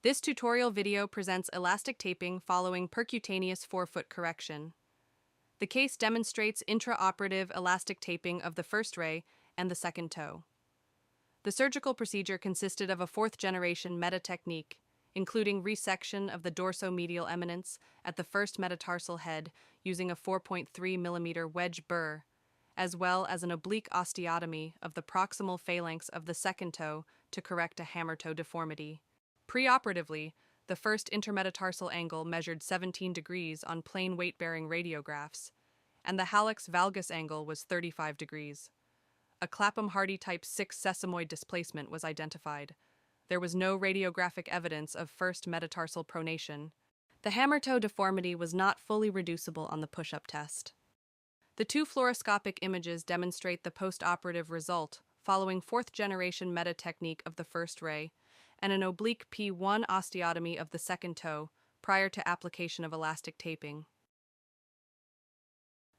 This tutorial video presents elastic taping following percutaneous forefoot correction. The case demonstrates intraoperative elastic taping of the first ray and the second toe. The surgical procedure consisted of a fourth-generation meta technique, including resection of the dorsomedial eminence at the first metatarsal head using a 4.3 mm wedge burr, as well as an oblique osteotomy of the proximal phalanx of the second toe to correct a hammer toe deformity. Preoperatively, the first intermetatarsal angle measured 17 degrees on plain weight-bearing radiographs, and the hallux valgus angle was 35 degrees. A Clapham-Hardy type 6 sesamoid displacement was identified. There was no radiographic evidence of first metatarsal pronation. The hammer toe deformity was not fully reducible on the push-up test. The two fluoroscopic images demonstrate the post-operative result following fourth-generation meta technique of the first ray and an oblique P1 osteotomy of the second toe prior to application of elastic taping.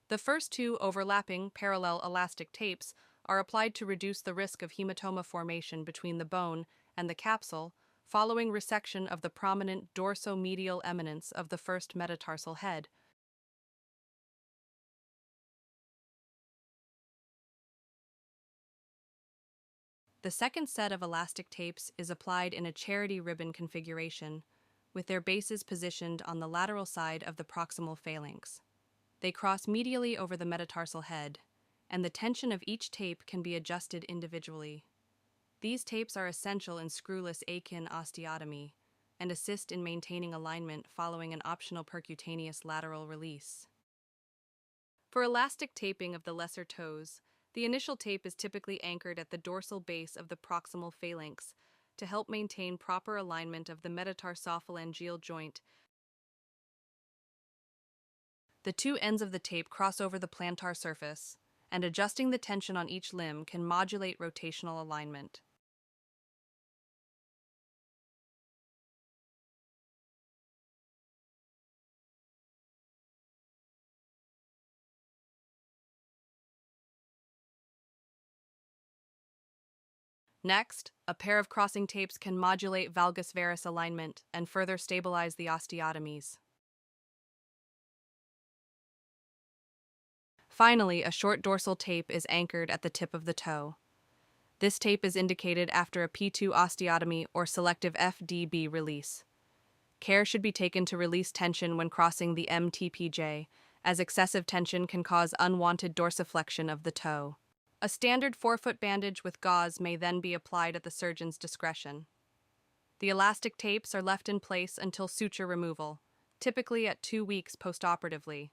The first two overlapping parallel elastic tapes are applied to reduce the risk of hematoma formation between the bone and the capsule following resection of the prominent dorsomedial eminence of the first metatarsal head. The second set of elastic tapes is applied in a charity ribbon configuration, with their bases positioned on the lateral side of the proximal phalanx. They cross medially over the metatarsal head, and the tension of each tape can be adjusted individually. These tapes are essential in screwless Akin osteotomy and assist in maintaining alignment following an optional percutaneous lateral release. For elastic taping of the lesser toes, the initial tape is typically anchored at the dorsal base of the proximal phalanx to help maintain proper alignment of the metatarsophalangeal joint. The two ends of the tape cross over the plantar surface, and adjusting the tension on each limb can modulate rotational alignment. Next, a pair of crossing tapes can modulate valgus varus alignment and further stabilize the osteotomies. Finally, a short dorsal tape is anchored at the tip of the toe. This tape is indicated after a P2 osteotomy or selective FDB release. Care should be taken to release tension when crossing the MTPJ, as excessive tension can cause unwanted dorsiflexion of the toe. A standard forefoot bandage with gauze may then be applied at the surgeon's discretion. The elastic tapes are left in place until suture removal, typically at 2 weeks postoperatively.